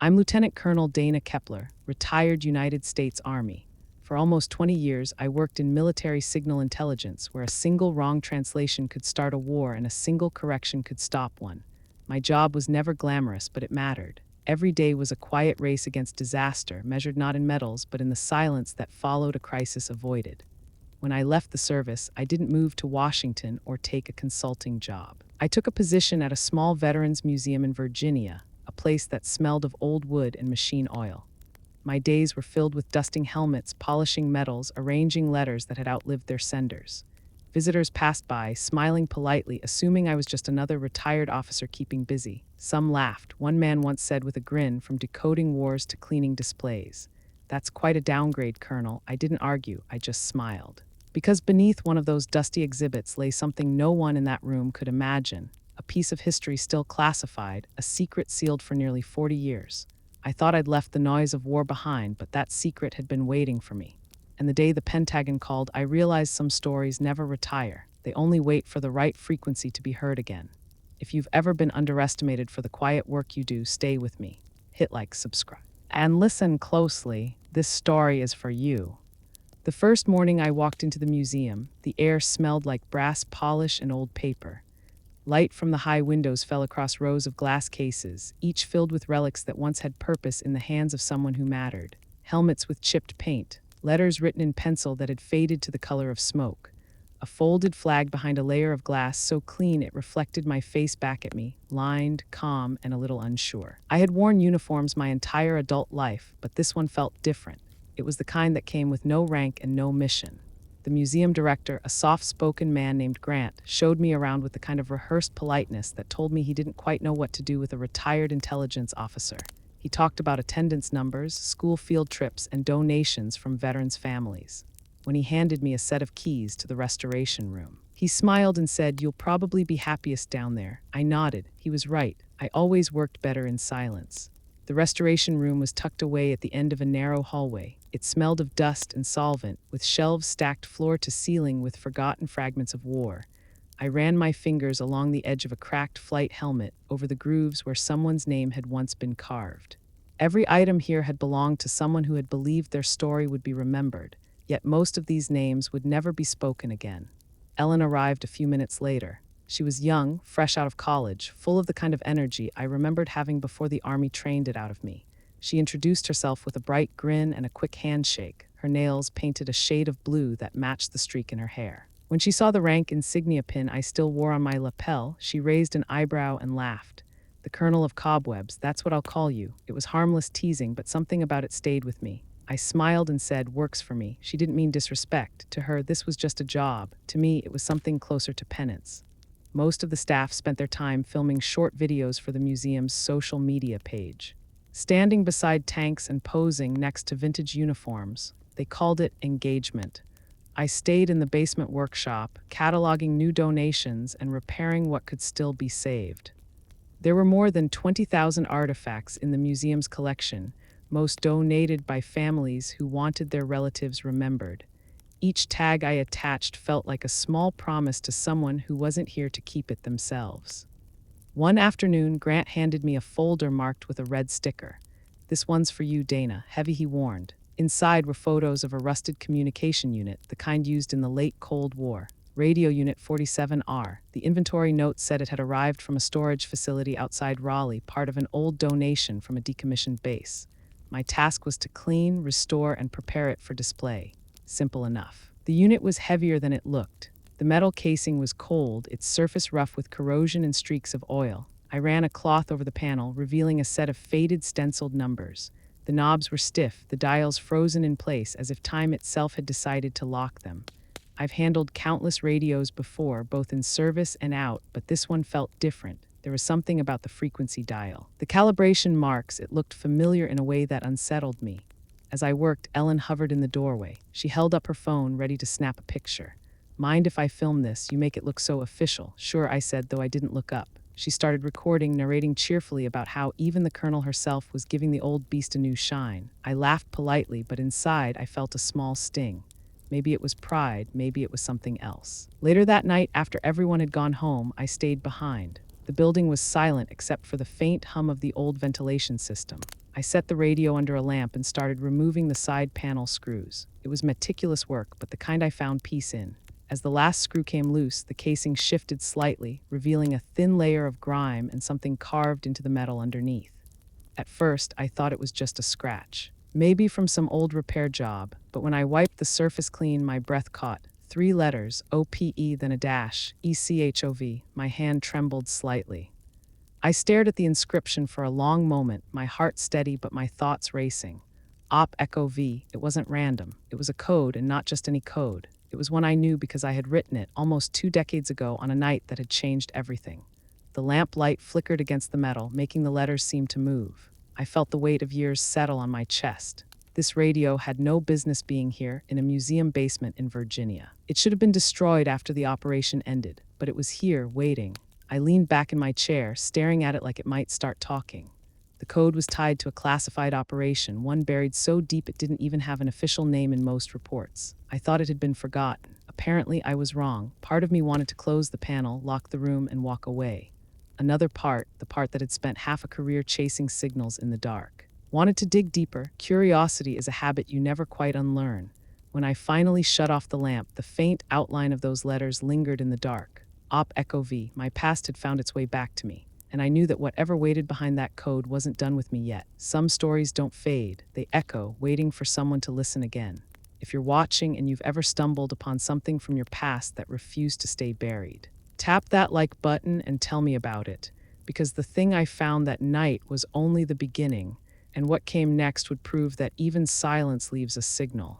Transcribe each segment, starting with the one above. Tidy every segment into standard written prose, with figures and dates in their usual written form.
I'm Lieutenant Colonel Dana Kepler, retired United States Army. For almost 20 years, I worked in military signal intelligence, where a single wrong translation could start a war and a single correction could stop one. My job was never glamorous, but it mattered. Every day was a quiet race against disaster, measured not in medals, but in the silence that followed a crisis avoided. When I left the service, I didn't move to Washington or take a consulting job. I took a position at a small veterans museum in Virginia, a place that smelled of old wood and machine oil. My days were filled with dusting helmets, polishing metals, arranging letters that had outlived their senders. Visitors passed by, smiling politely, assuming I was just another retired officer keeping busy. Some laughed. One man once said with a grin, "From decoding wars to cleaning displays." "That's quite a downgrade, Colonel." I didn't argue, I just smiled. Because beneath one of those dusty exhibits lay something no one in that room could imagine. A piece of history still classified, a secret sealed for nearly 40 years. I thought I'd left the noise of war behind, but that secret had been waiting for me. And the day the Pentagon called, I realized some stories never retire. They only wait for the right frequency to be heard again. If you've ever been underestimated for the quiet work you do, stay with me. Hit like, subscribe, and listen closely. This story is for you. The first morning I walked into the museum, the air smelled like brass polish and old paper. Light from the high windows fell across rows of glass cases, each filled with relics that once had purpose in the hands of someone who mattered. Helmets with chipped paint, letters written in pencil that had faded to the color of smoke. A folded flag behind a layer of glass so clean it reflected my face back at me, lined, calm, and a little unsure. I had worn uniforms my entire adult life, but this one felt different. It was the kind that came with no rank and no mission. The museum director, a soft-spoken man named Grant, showed me around with the kind of rehearsed politeness that told me he didn't quite know what to do with a retired intelligence officer. He talked about attendance numbers, school field trips, and donations from veterans' families. When he handed me a set of keys to the restoration room, he smiled and said, "You'll probably be happiest down there." I nodded. He was right. I always worked better in silence. The restoration room was tucked away at the end of a narrow hallway. It smelled of dust and solvent, with shelves stacked floor to ceiling with forgotten fragments of war. I ran my fingers along the edge of a cracked flight helmet, over the grooves where someone's name had once been carved. Every item here had belonged to someone who had believed their story would be remembered, yet most of these names would never be spoken again. Ellen arrived a few minutes later. She was young, fresh out of college, full of the kind of energy I remembered having before the Army trained it out of me. She introduced herself with a bright grin and a quick handshake. Her nails painted a shade of blue that matched the streak in her hair. When she saw the rank insignia pin I still wore on my lapel, she raised an eyebrow and laughed. "The Colonel of Cobwebs, that's what I'll call you." It was harmless teasing, but something about it stayed with me. I smiled and said, "Works for me." She didn't mean disrespect. To her, this was just a job. To me, it was something closer to penance. Most of the staff spent their time filming short videos for the museum's social media page. Standing beside tanks and posing next to vintage uniforms, they called it engagement. I stayed in the basement workshop, cataloging new donations and repairing what could still be saved. There were more than 20,000 artifacts in the museum's collection, most donated by families who wanted their relatives remembered. Each tag I attached felt like a small promise to someone who wasn't here to keep it themselves. One afternoon, Grant handed me a folder marked with a red sticker. "This one's for you, Dana," heavy he warned. Inside were photos of a rusted communication unit, the kind used in the late Cold War. Radio Unit 47R. The inventory note said it had arrived from a storage facility outside Raleigh, part of an old donation from a decommissioned base. My task was to clean, restore, and prepare it for display. Simple enough. The unit was heavier than it looked. The metal casing was cold, its surface rough with corrosion and streaks of oil. I ran a cloth over the panel, revealing a set of faded stenciled numbers. The knobs were stiff, the dials frozen in place as if time itself had decided to lock them. I've handled countless radios before, both in service and out, but this one felt different. There was something about the frequency dial. The calibration marks, it looked familiar in a way that unsettled me. As I worked, Ellen hovered in the doorway. She held up her phone, ready to snap a picture. "Mind if I film this? You make it look so official." "Sure," I said, though I didn't look up. She started recording, narrating cheerfully about how even the colonel herself was giving the old beast a new shine. I laughed politely, but inside I felt a small sting. Maybe it was pride, maybe it was something else. Later that night, after everyone had gone home, I stayed behind. The building was silent except for the faint hum of the old ventilation system. I set the radio under a lamp and started removing the side panel screws. It was meticulous work, but the kind I found peace in. As the last screw came loose, the casing shifted slightly, revealing a thin layer of grime and something carved into the metal underneath. At first, I thought it was just a scratch, maybe from some old repair job, but when I wiped the surface clean, my breath caught 3 letters, OPE, then a dash, ECHOV. My hand trembled slightly. I stared at the inscription for a long moment, my heart steady but my thoughts racing. Op Echo V. It wasn't random. It was a code, and not just any code. It was one I knew because I had written it almost 2 decades ago on a night that had changed everything. The lamp light flickered against the metal, making the letters seem to move. I felt the weight of years settle on my chest. This radio had no business being here, in a museum basement in Virginia. It should have been destroyed after the operation ended, but it was here, waiting. I leaned back in my chair, staring at it like it might start talking. The code was tied to a classified operation, one buried so deep it didn't even have an official name in most reports. I thought it had been forgotten. Apparently, I was wrong. Part of me wanted to close the panel, lock the room, and walk away. Another part, the part that had spent half a career chasing signals in the dark, wanted to dig deeper. Curiosity is a habit you never quite unlearn. When I finally shut off the lamp, the faint outline of those letters lingered in the dark. Op Echo V. My past had found its way back to me, and I knew that whatever waited behind that code wasn't done with me yet. Some stories don't fade, they echo, waiting for someone to listen again. If you're watching and you've ever stumbled upon something from your past that refused to stay buried, tap that like button and tell me about it, because the thing I found that night was only the beginning, and what came next would prove that even silence leaves a signal.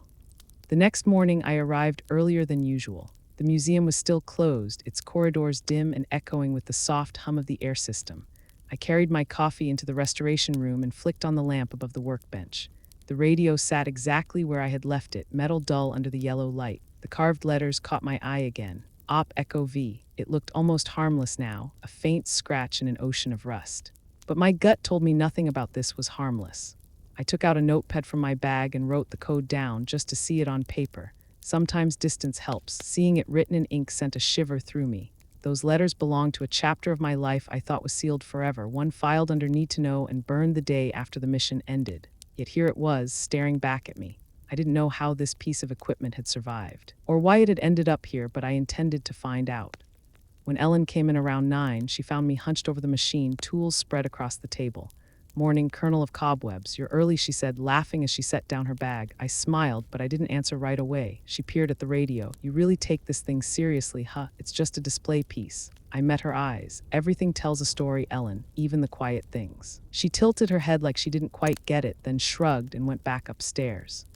The next morning, I arrived earlier than usual. The museum was still closed, its corridors dim and echoing with the soft hum of the air system. I carried my coffee into the restoration room and flicked on the lamp above the workbench. The radio sat exactly where I had left it, metal dull under the yellow light. The carved letters caught my eye again. Op Echo V. It looked almost harmless now, a faint scratch in an ocean of rust. But my gut told me nothing about this was harmless. I took out a notepad from my bag and wrote the code down just to see it on paper. Sometimes distance helps. Seeing it written in ink sent a shiver through me. Those letters belonged to a chapter of my life I thought was sealed forever, one filed under Need to Know and burned the day after the mission ended. Yet here it was, staring back at me. I didn't know how this piece of equipment had survived, or why it had ended up here, but I intended to find out. When Ellen came in around 9, she found me hunched over the machine, tools spread across the table. "Morning, Colonel of Cobwebs. You're early," she said, laughing as she set down her bag. I smiled, but I didn't answer right away. She peered at the radio. "You really take this thing seriously, huh? It's just a display piece." I met her eyes. "Everything tells a story, Ellen, even the quiet things." She tilted her head like she didn't quite get it, then shrugged and went back upstairs.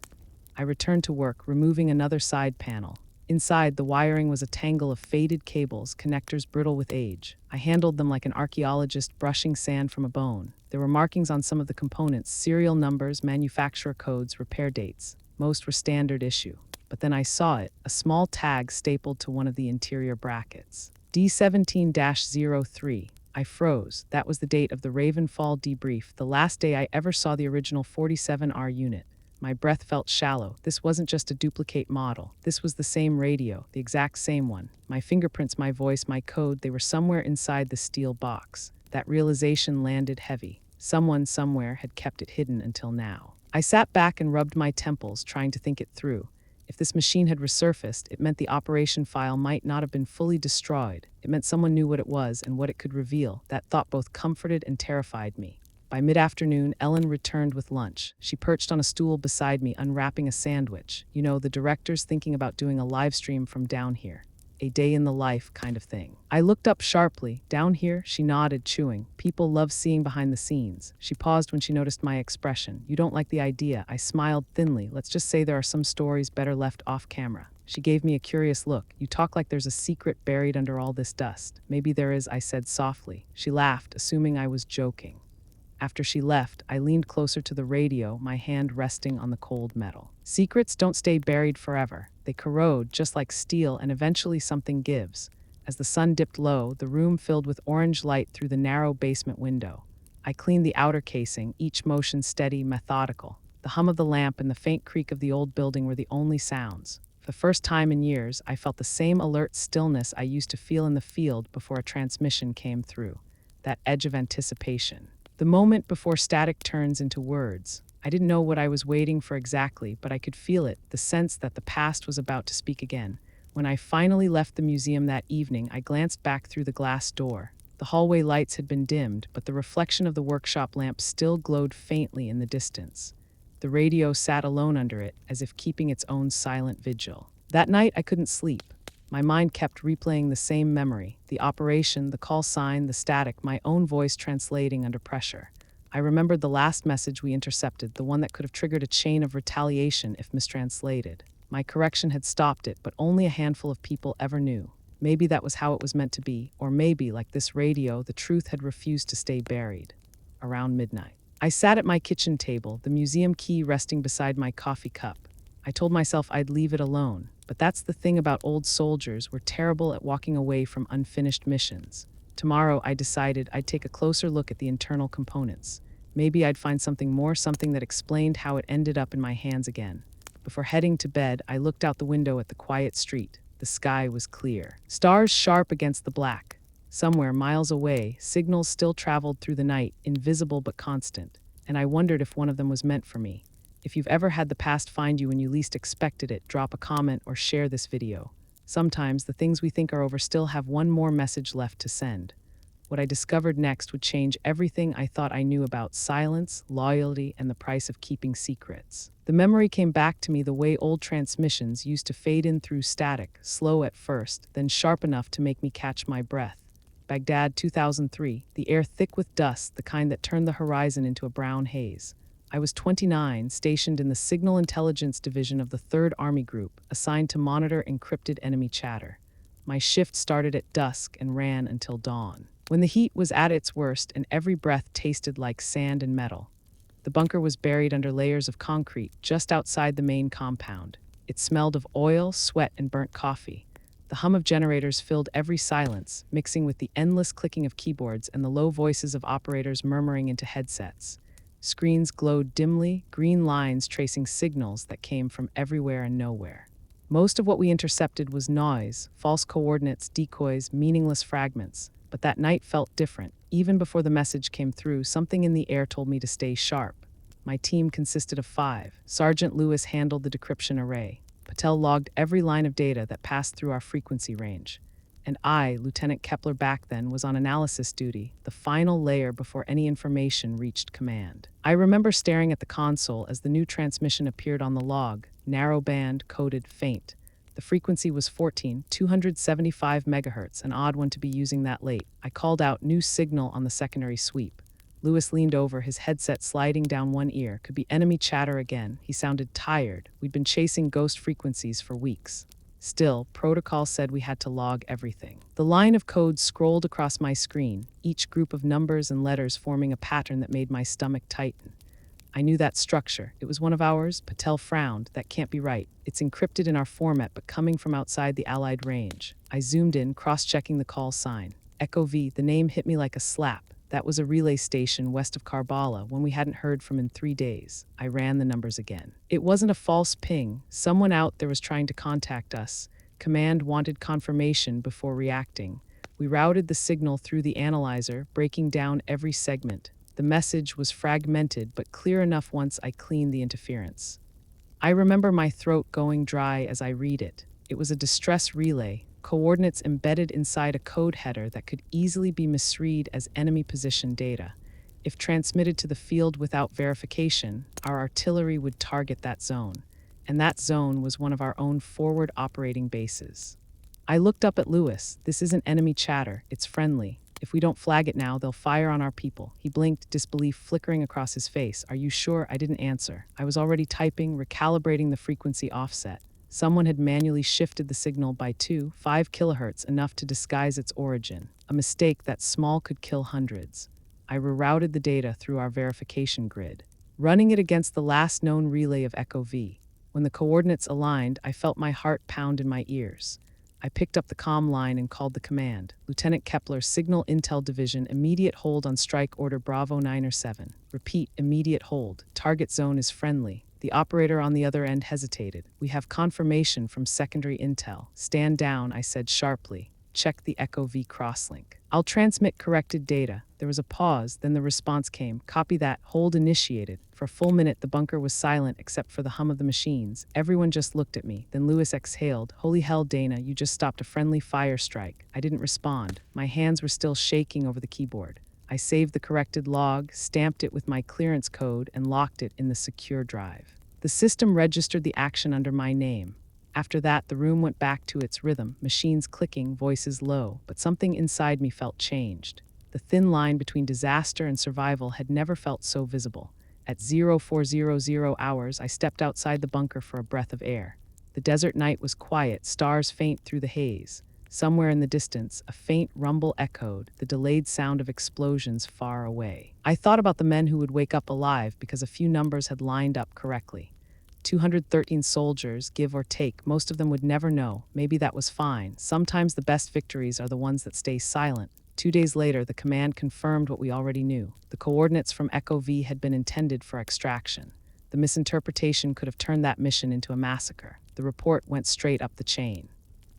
I returned to work, removing another side panel. Inside, the wiring was a tangle of faded cables, connectors brittle with age. I handled them like an archaeologist brushing sand from a bone. There were markings on some of the components, serial numbers, manufacturer codes, repair dates. Most were standard issue. But then I saw it, a small tag stapled to one of the interior brackets. D17-03. I froze. That was the date of the Ravenfall debrief, the last day I ever saw the original 47R unit. My breath felt shallow. This wasn't just a duplicate model. This was the same radio, the exact same one. My fingerprints, my voice, my code, they were somewhere inside the steel box. That realization landed heavy. Someone somewhere had kept it hidden until now. I sat back and rubbed my temples, trying to think it through. If this machine had resurfaced, it meant the operation file might not have been fully destroyed. It meant someone knew what it was and what it could reveal. That thought both comforted and terrified me. By mid-afternoon, Ellen returned with lunch. She perched on a stool beside me, unwrapping a sandwich. You know, the director's thinking about doing a live stream from down here. A day in the life kind of thing. I looked up sharply. "Down here?" She nodded, chewing. "People love seeing behind the scenes." She paused when she noticed my expression. "You don't like the idea." I smiled thinly. "Let's just say there are some stories better left off camera." She gave me a curious look. "You talk like there's a secret buried under all this dust." "Maybe there is," I said softly. She laughed, assuming I was joking. After she left, I leaned closer to the radio, my hand resting on the cold metal. Secrets don't stay buried forever. They corrode, just like steel, and eventually something gives. As the sun dipped low, the room filled with orange light through the narrow basement window. I cleaned the outer casing, each motion steady, methodical. The hum of the lamp and the faint creak of the old building were the only sounds. For the first time in years, I felt the same alert stillness I used to feel in the field before a transmission came through. That edge of anticipation. The moment before static turns into words. I didn't know what I was waiting for exactly, but I could feel it, the sense that the past was about to speak again. When I finally left the museum that evening, I glanced back through the glass door. The hallway lights had been dimmed, but the reflection of the workshop lamp still glowed faintly in the distance. The radio sat alone under it, as if keeping its own silent vigil. That night, I couldn't sleep. My mind kept replaying the same memory, the operation, the call sign, the static, my own voice translating under pressure. I remembered the last message we intercepted, the one that could have triggered a chain of retaliation if mistranslated. My correction had stopped it, but only a handful of people ever knew. Maybe that was how it was meant to be, or maybe, like this radio, the truth had refused to stay buried. Around midnight, I sat at my kitchen table, the museum key resting beside my coffee cup. I told myself I'd leave it alone, but that's the thing about old soldiers, we're terrible at walking away from unfinished missions. Tomorrow, I decided I'd take a closer look at the internal components. Maybe I'd find something more, something that explained how it ended up in my hands again. Before heading to bed, I looked out the window at the quiet street. The sky was clear, stars sharp against the black. Somewhere miles away, signals still traveled through the night, invisible but constant, and I wondered if one of them was meant for me. If you've ever had the past find you when you least expected it, drop a comment or share this video. Sometimes the things we think are over still have one more message left to send. What I discovered next would change everything I thought I knew about silence, loyalty, and the price of keeping secrets. The memory came back to me the way old transmissions used to fade in through static, slow at first, then sharp enough to make me catch my breath. Baghdad, 2003, the air thick with dust, the kind that turned the horizon into a brown haze. I was 29, stationed in the Signal Intelligence Division of the 3rd Army Group, assigned to monitor encrypted enemy chatter. My shift started at dusk and ran until dawn, when the heat was at its worst and every breath tasted like sand and metal. The bunker was buried under layers of concrete just outside the main compound. It smelled of oil, sweat, and burnt coffee. The hum of generators filled every silence, mixing with the endless clicking of keyboards and the low voices of operators murmuring into headsets. Screens glowed dimly, green lines tracing signals that came from everywhere and nowhere. Most of what we intercepted was noise, false coordinates, decoys, meaningless fragments. But that night felt different. Even before the message came through, something in the air told me to stay sharp. My team consisted of 5. Sergeant Lewis handled the decryption array. Patel logged every line of data that passed through our frequency range. And I, Lieutenant Kepler back then, was on analysis duty, the final layer before any information reached command. I remember staring at the console as the new transmission appeared on the log, narrow band, coded, faint. The frequency was 275 megahertz, an odd one to be using that late. I called out new signal on the secondary sweep. Lewis leaned over, his headset sliding down one ear. Could be enemy chatter again. He sounded tired. We'd been chasing ghost frequencies for weeks. Still, protocol said we had to log everything. The line of code scrolled across my screen, each group of numbers and letters forming a pattern that made my stomach tighten. I knew that structure. It was one of ours. Patel frowned. That can't be right. It's encrypted in our format, but coming from outside the Allied range. I zoomed in, cross-checking the call sign. Echo V. The name hit me like a slap. That was a relay station west of Karbala, one we hadn't heard from in 3 days. I ran the numbers again. It wasn't a false ping. Someone out there was trying to contact us. Command wanted confirmation before reacting. We routed the signal through the analyzer, breaking down every segment. The message was fragmented, but clear enough once I cleaned the interference. I remember my throat going dry as I read it. It was a distress relay, coordinates embedded inside a code header that could easily be misread as enemy position data. If transmitted to the field without verification, our artillery would target that zone, and that zone was one of our own forward operating bases. I looked up at Lewis. This isn't enemy chatter, it's friendly. If we don't flag it now, they'll fire on our people. He blinked, disbelief flickering across his face. Are you sure? I didn't answer. I was already typing, recalibrating the frequency offset. Someone had manually shifted the signal by 5 kilohertz, enough to disguise its origin. A mistake that small could kill hundreds. I rerouted the data through our verification grid, running it against the last known relay of Echo V. When the coordinates aligned, I felt my heart pound in my ears. I picked up the comm line and called the command. Lieutenant Kepler, Signal Intel Division, immediate hold on strike order Bravo 9 or 7. Repeat, immediate hold. Target zone is friendly. The operator on the other end hesitated. We have confirmation from secondary intel. Stand down, I said sharply. Check the Echo V crosslink. I'll transmit corrected data. There was a pause, then the response came. Copy that. Hold initiated. For a full minute, the bunker was silent except for the hum of the machines. Everyone just looked at me. Then Lewis exhaled. Holy hell, Dana, you just stopped a friendly fire strike. I didn't respond. My hands were still shaking over the keyboard. I saved the corrected log, stamped it with my clearance code, and locked it in the secure drive. The system registered the action under my name. After that, the room went back to its rhythm, machines clicking, voices low, but something inside me felt changed. The thin line between disaster and survival had never felt so visible. At 0400 hours, I stepped outside the bunker for a breath of air. The desert night was quiet, stars faint through the haze. Somewhere in the distance, a faint rumble echoed, the delayed sound of explosions far away. I thought about the men who would wake up alive because a few numbers had lined up correctly. 213 soldiers, give or take, most of them would never know. Maybe that was fine. Sometimes the best victories are the ones that stay silent. 2 days later, the command confirmed what we already knew. The coordinates from Echo V had been intended for extraction. The misinterpretation could have turned that mission into a massacre. The report went straight up the chain.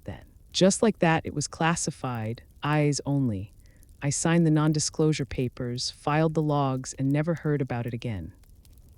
Then, just like that, it was classified, eyes only. I signed the non-disclosure papers, filed the logs, and never heard about it again.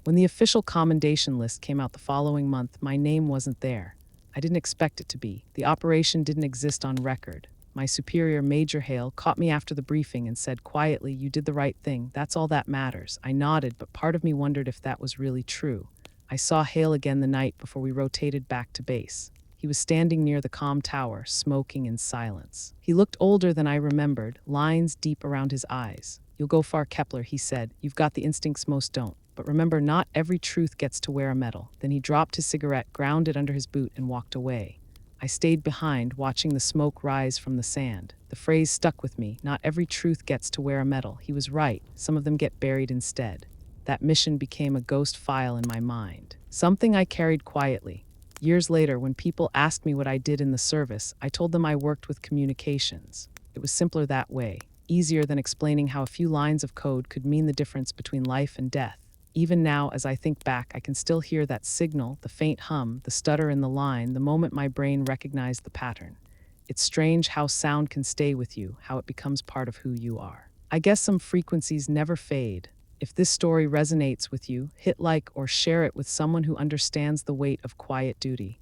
When the official commendation list came out the following month, my name wasn't there. I didn't expect it to be. The operation didn't exist on record. My superior, Major Hale, caught me after the briefing and said quietly, "You did the right thing. That's all that matters." I nodded, but part of me wondered if that was really true. I saw Hale again the night before we rotated back to base. He was standing near the comm tower, smoking in silence. He looked older than I remembered, lines deep around his eyes. "You'll go far, Kepler," he said. "You've got the instincts most don't. But remember, not every truth gets to wear a medal." Then he dropped his cigarette, ground it under his boot, and walked away. I stayed behind, watching the smoke rise from the sand. The phrase stuck with me, not every truth gets to wear a medal. He was right, some of them get buried instead. That mission became a ghost file in my mind, something I carried quietly. Years later, when people asked me what I did in the service, I told them I worked with communications. It was simpler that way, easier than explaining how a few lines of code could mean the difference between life and death. Even now, as I think back, I can still hear that signal, the faint hum, the stutter in the line, the moment my brain recognized the pattern. It's strange how sound can stay with you, how it becomes part of who you are. I guess some frequencies never fade. If this story resonates with you, hit like or share it with someone who understands the weight of quiet duty.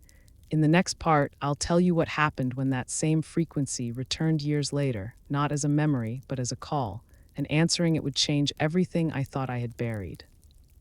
In the next part, I'll tell you what happened when that same frequency returned years later, not as a memory, but as a call, and answering it would change everything I thought I had buried.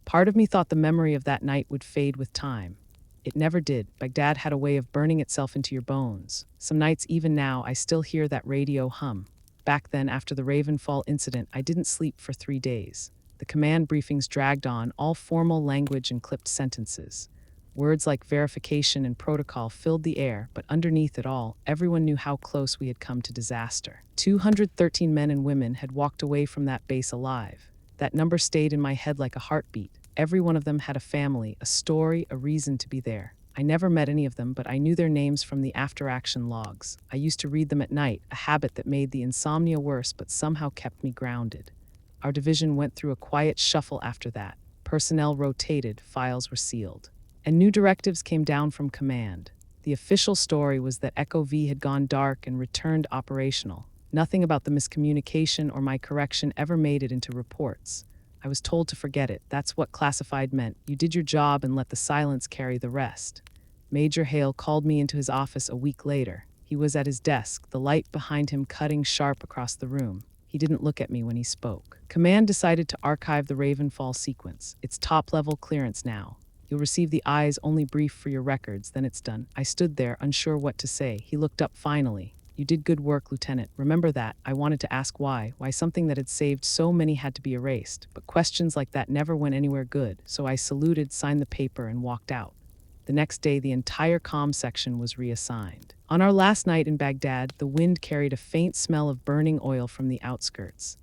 Part of me thought the memory of that night would fade with time. It never did. Baghdad had a way of burning itself into your bones. Some nights, even now, I still hear that radio hum. Back then, after the Ravenfall incident, I didn't sleep for 3 days. The command briefings dragged on, all formal language and clipped sentences. Words like verification and protocol filled the air, but underneath it all, everyone knew how close we had come to disaster. 213 men and women had walked away from that base alive. That number stayed in my head like a heartbeat. Every one of them had a family, a story, a reason to be there. I never met any of them, but I knew their names from the after-action logs. I used to read them at night, a habit that made the insomnia worse but somehow kept me grounded. Our division went through a quiet shuffle after that. Personnel rotated, files were sealed. And new directives came down from command. The official story was that Echo V had gone dark and returned operational. Nothing about the miscommunication or my correction ever made it into reports. I was told to forget it. That's what classified meant. You did your job and let the silence carry the rest. Major Hale called me into his office a week later. He was at his desk, the light behind him cutting sharp across the room. He didn't look at me when he spoke. Command decided to archive the Ravenfall sequence. It's top-level clearance now. You'll receive the eyes-only brief for your records, then it's done. I stood there, unsure what to say. He looked up finally. "You did good work, Lieutenant. Remember that." I wanted to ask why something that had saved so many had to be erased. But questions like that never went anywhere good, so I saluted, signed the paper, and walked out. The next day, the entire comm section was reassigned. On our last night in Baghdad, the wind carried a faint smell of burning oil from the outskirts.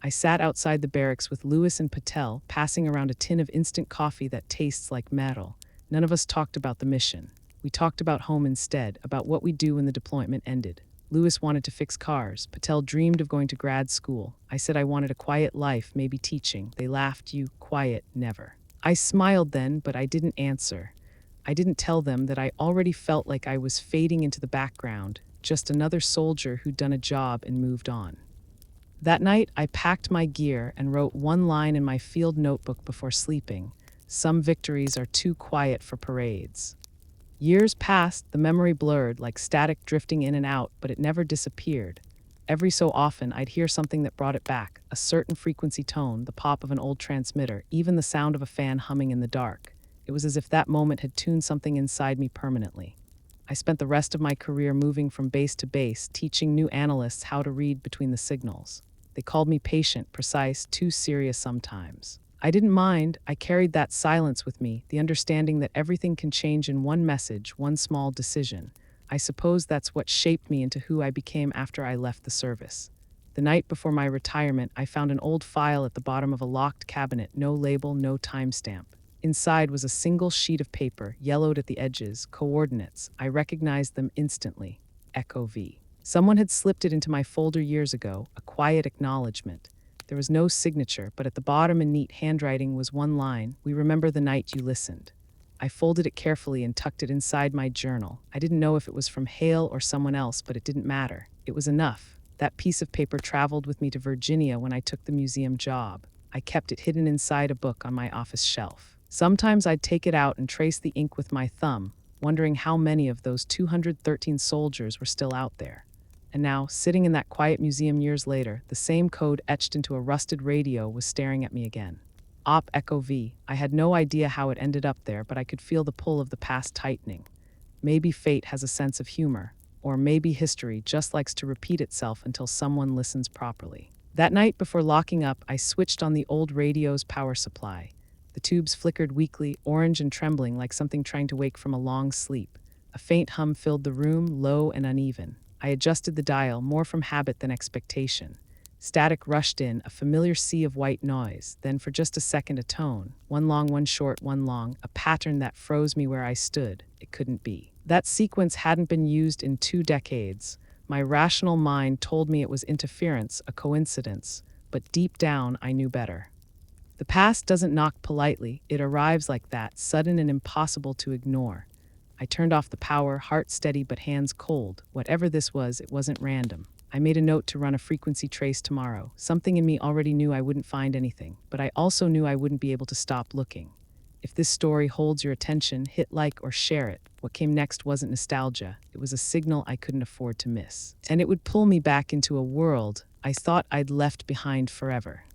I sat outside the barracks with Lewis and Patel, passing around a tin of instant coffee that tastes like metal. None of us talked about the mission. We talked about home instead, about what we'd do when the deployment ended. Lewis wanted to fix cars. Patel dreamed of going to grad school. I said I wanted a quiet life, maybe teaching. They laughed. "You quiet, never." I smiled then, but I didn't answer. I didn't tell them that I already felt like I was fading into the background, just another soldier who'd done a job and moved on. That night, I packed my gear and wrote one line in my field notebook before sleeping: "Some victories are too quiet for parades." Years passed, the memory blurred like static drifting in and out, but it never disappeared. Every so often, I'd hear something that brought it back: a certain frequency tone, the pop of an old transmitter, even the sound of a fan humming in the dark. It was as if that moment had tuned something inside me permanently. I spent the rest of my career moving from base to base, teaching new analysts how to read between the signals. They called me patient, precise, too serious sometimes. I didn't mind. I carried that silence with me, the understanding that everything can change in one message, one small decision. I suppose that's what shaped me into who I became after I left the service. The night before my retirement, I found an old file at the bottom of a locked cabinet, no label, no timestamp. Inside was a single sheet of paper, yellowed at the edges, coordinates. I recognized them instantly. Echo V. Someone had slipped it into my folder years ago, a quiet acknowledgement. There was no signature, but at the bottom in neat handwriting was one line: "We remember the night you listened." I folded it carefully and tucked it inside my journal. I didn't know if it was from Hale or someone else, but it didn't matter. It was enough. That piece of paper traveled with me to Virginia when I took the museum job. I kept it hidden inside a book on my office shelf. Sometimes I'd take it out and trace the ink with my thumb, wondering how many of those 213 soldiers were still out there. And now, sitting in that quiet museum years later, the same code etched into a rusted radio was staring at me again. Op Echo V. I had no idea how it ended up there, but I could feel the pull of the past tightening. Maybe fate has a sense of humor, or maybe history just likes to repeat itself until someone listens properly. That night before locking up, I switched on the old radio's power supply. The tubes flickered weakly, orange and trembling like something trying to wake from a long sleep. A faint hum filled the room, low and uneven. I adjusted the dial, more from habit than expectation. Static rushed in, a familiar sea of white noise. Then for just a second, a tone. One long, one short, one long. A pattern that froze me where I stood. It couldn't be. That sequence hadn't been used in 2 decades. My rational mind told me it was interference, a coincidence. But deep down, I knew better. The past doesn't knock politely. It arrives like that, sudden and impossible to ignore. I turned off the power, heart steady but hands cold. Whatever this was, it wasn't random. I made a note to run a frequency trace tomorrow. Something in me already knew I wouldn't find anything, but I also knew I wouldn't be able to stop looking. If this story holds your attention, hit like or share it. What came next wasn't nostalgia. It was a signal I couldn't afford to miss. And it would pull me back into a world I thought I'd left behind forever.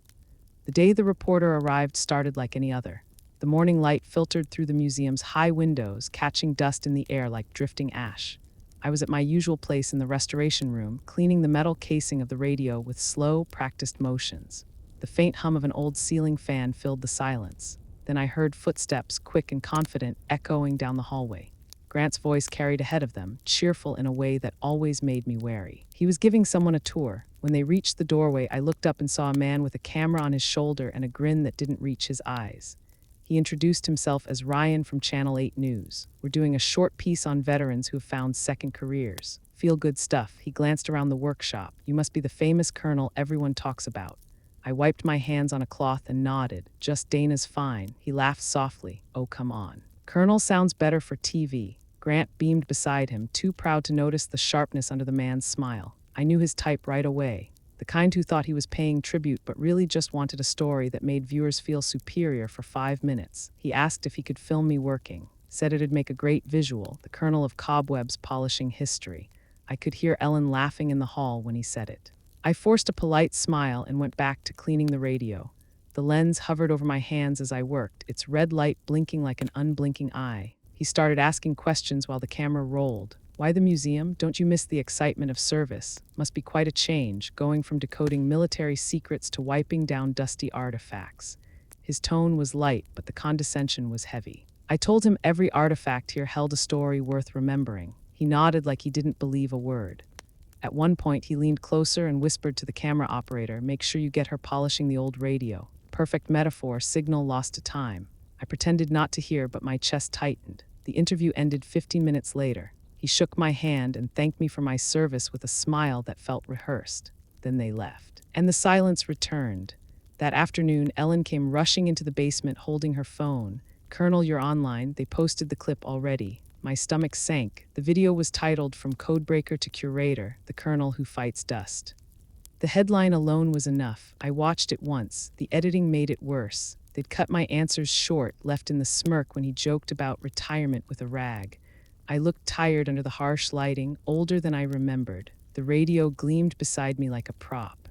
The day the reporter arrived started like any other. The morning light filtered through the museum's high windows, catching dust in the air like drifting ash. I was at my usual place in the restoration room, cleaning the metal casing of the radio with slow, practiced motions. The faint hum of an old ceiling fan filled the silence. Then I heard footsteps, quick and confident, echoing down the hallway. Grant's voice carried ahead of them, cheerful in a way that always made me wary. He was giving someone a tour. When they reached the doorway, I looked up and saw a man with a camera on his shoulder and a grin that didn't reach his eyes. He introduced himself as Ryan from Channel 8 News. "We're doing a short piece on veterans who have found second careers. Feel good stuff." He glanced around the workshop. "You must be the famous colonel everyone talks about." I wiped my hands on a cloth and nodded. "Just Dana's fine." He laughed softly. "Oh, come on. Colonel sounds better for TV." Grant beamed beside him, too proud to notice the sharpness under the man's smile. I knew his type right away. The kind who thought he was paying tribute but really just wanted a story that made viewers feel superior for 5 minutes. He asked if he could film me working. Said it'd make a great visual, the colonel of cobwebs polishing history. I could hear Ellen laughing in the hall when he said it. I forced a polite smile and went back to cleaning the radio. The lens hovered over my hands as I worked, its red light blinking like an unblinking eye. He started asking questions while the camera rolled. "Why the museum? Don't you miss the excitement of service? Must be quite a change, going from decoding military secrets to wiping down dusty artifacts." His tone was light, but the condescension was heavy. I told him every artifact here held a story worth remembering. He nodded like he didn't believe a word. At one point, he leaned closer and whispered to the camera operator, "Make sure you get her polishing the old radio." Perfect metaphor, signal lost to time. I pretended not to hear, but my chest tightened. The interview ended 15 minutes later. He shook my hand and thanked me for my service with a smile that felt rehearsed. Then they left. And the silence returned. That afternoon, Ellen came rushing into the basement holding her phone. "Colonel, you're online. They posted the clip already." My stomach sank. The video was titled From Codebreaker to Curator, the Colonel Who Fights Dust. The headline alone was enough. I watched it once. The editing made it worse. They'd cut my answers short, left in the smirk when he joked about retirement with a rag. I looked tired under the harsh lighting, older than I remembered. The radio gleamed beside me like a prop.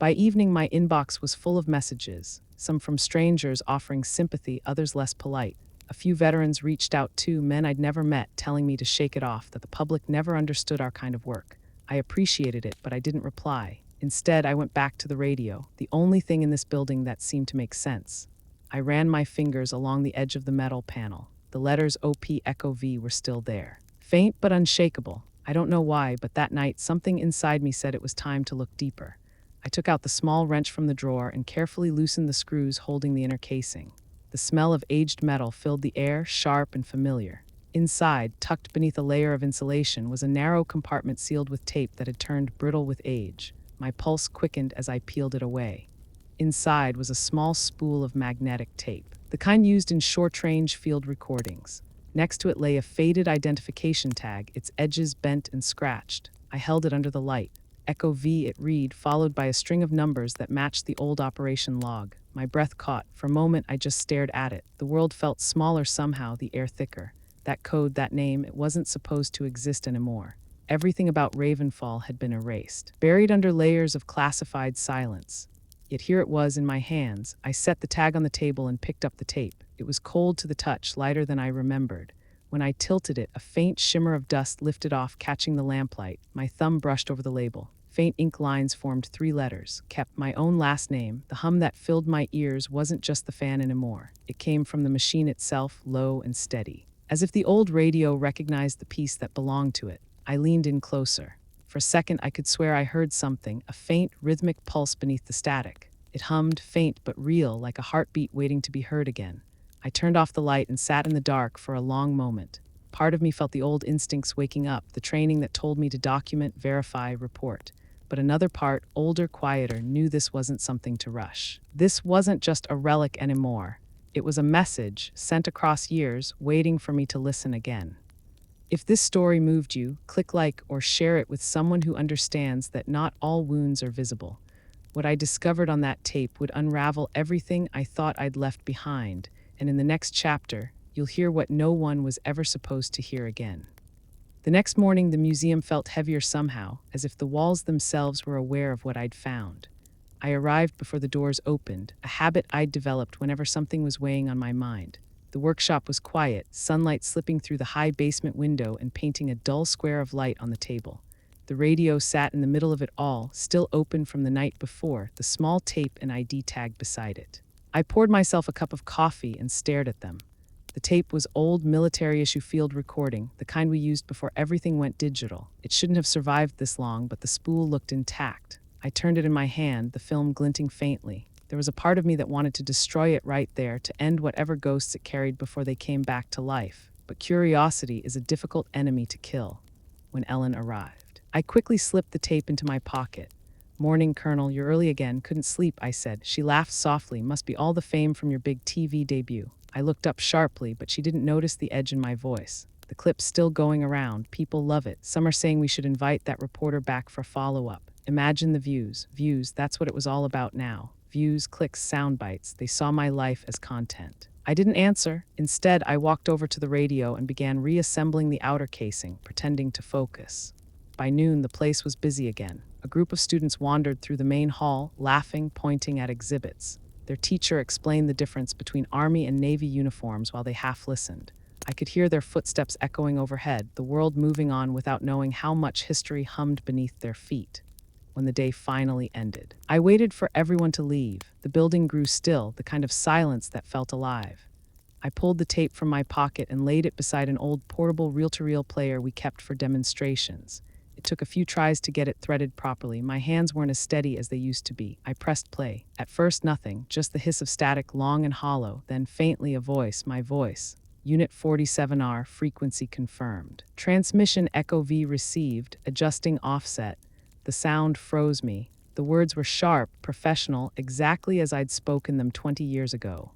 By evening, my inbox was full of messages, some from strangers offering sympathy, others less polite. A few veterans reached out too, men I'd never met, telling me to shake it off, that the public never understood our kind of work. I appreciated it, but I didn't reply. Instead, I went back to the radio, the only thing in this building that seemed to make sense. I ran my fingers along the edge of the metal panel. The letters OP Echo V were still there. Faint but unshakable. I don't know why, but that night something inside me said it was time to look deeper. I took out the small wrench from the drawer and carefully loosened the screws holding the inner casing. The smell of aged metal filled the air, sharp and familiar. Inside, tucked beneath a layer of insulation, was a narrow compartment sealed with tape that had turned brittle with age. My pulse quickened as I peeled it away. Inside was a small spool of magnetic tape, the kind used in short-range field recordings. Next to it lay a faded identification tag, its edges bent and scratched. I held it under the light. Echo V, it read, followed by a string of numbers that matched the old operation log. My breath caught. For a moment, I just stared at it. The world felt smaller somehow, the air thicker. That code, that name, it wasn't supposed to exist anymore. Everything about Ravenfall had been erased, buried under layers of classified silence. Yet here it was in my hands. I set the tag on the table and picked up the tape. It was cold to the touch, lighter than I remembered. When I tilted it, a faint shimmer of dust lifted off, catching the lamplight. My thumb brushed over the label. Faint ink lines formed 3 letters, kept my own last name. The hum that filled my ears wasn't just the fan anymore. It came from the machine itself, low and steady. As if the old radio recognized the piece that belonged to it. I leaned in closer. For a second, I could swear I heard something, a faint, rhythmic pulse beneath the static. It hummed, faint but real, like a heartbeat waiting to be heard again. I turned off the light and sat in the dark for a long moment. Part of me felt the old instincts waking up, the training that told me to document, verify, report. But another part, older, quieter, knew this wasn't something to rush. This wasn't just a relic anymore. It was a message, sent across years, waiting for me to listen again. If this story moved you, click like or share it with someone who understands that not all wounds are visible. What I discovered on that tape would unravel everything I thought I'd left behind, and in the next chapter, you'll hear what no one was ever supposed to hear again. The next morning, the museum felt heavier somehow, as if the walls themselves were aware of what I'd found. I arrived before the doors opened, a habit I'd developed whenever something was weighing on my mind. The workshop was quiet, sunlight slipping through the high basement window and painting a dull square of light on the table. The radio sat in the middle of it all, still open from the night before, the small tape and ID tag beside it. I poured myself a cup of coffee and stared at them. The tape was old military-issue field recording, the kind we used before everything went digital. It shouldn't have survived this long, but the spool looked intact. I turned it in my hand, the film glinting faintly. There was a part of me that wanted to destroy it right there, to end whatever ghosts it carried before they came back to life. But curiosity is a difficult enemy to kill. When Ellen arrived, I quickly slipped the tape into my pocket. "Morning, Colonel, you're early again. Couldn't sleep," I said. She laughed softly. "Must be all the fame from your big TV debut." I looked up sharply, but she didn't notice the edge in my voice. "The clip's still going around. People love it. Some are saying we should invite that reporter back for follow-up. Imagine the views. Views, that's what it was all about now. Views, clicks, sound bites. They saw my life as content." I didn't answer. Instead, I walked over to the radio and began reassembling the outer casing, pretending to focus. By noon, the place was busy again. A group of students wandered through the main hall, laughing, pointing at exhibits. Their teacher explained the difference between Army and Navy uniforms while they half listened. I could hear their footsteps echoing overhead, the world moving on without knowing how much history hummed beneath their feet. When the day finally ended, I waited for everyone to leave. The building grew still, the kind of silence that felt alive. I pulled the tape from my pocket and laid it beside an old portable reel-to-reel player we kept for demonstrations. It took a few tries to get it threaded properly. My hands weren't as steady as they used to be. I pressed play. At first, nothing, just the hiss of static, long and hollow, then faintly a voice, my voice. Unit 47R, frequency confirmed. Transmission Echo V received, adjusting offset. The sound froze me. The words were sharp, professional, exactly as I'd spoken them 20 years ago.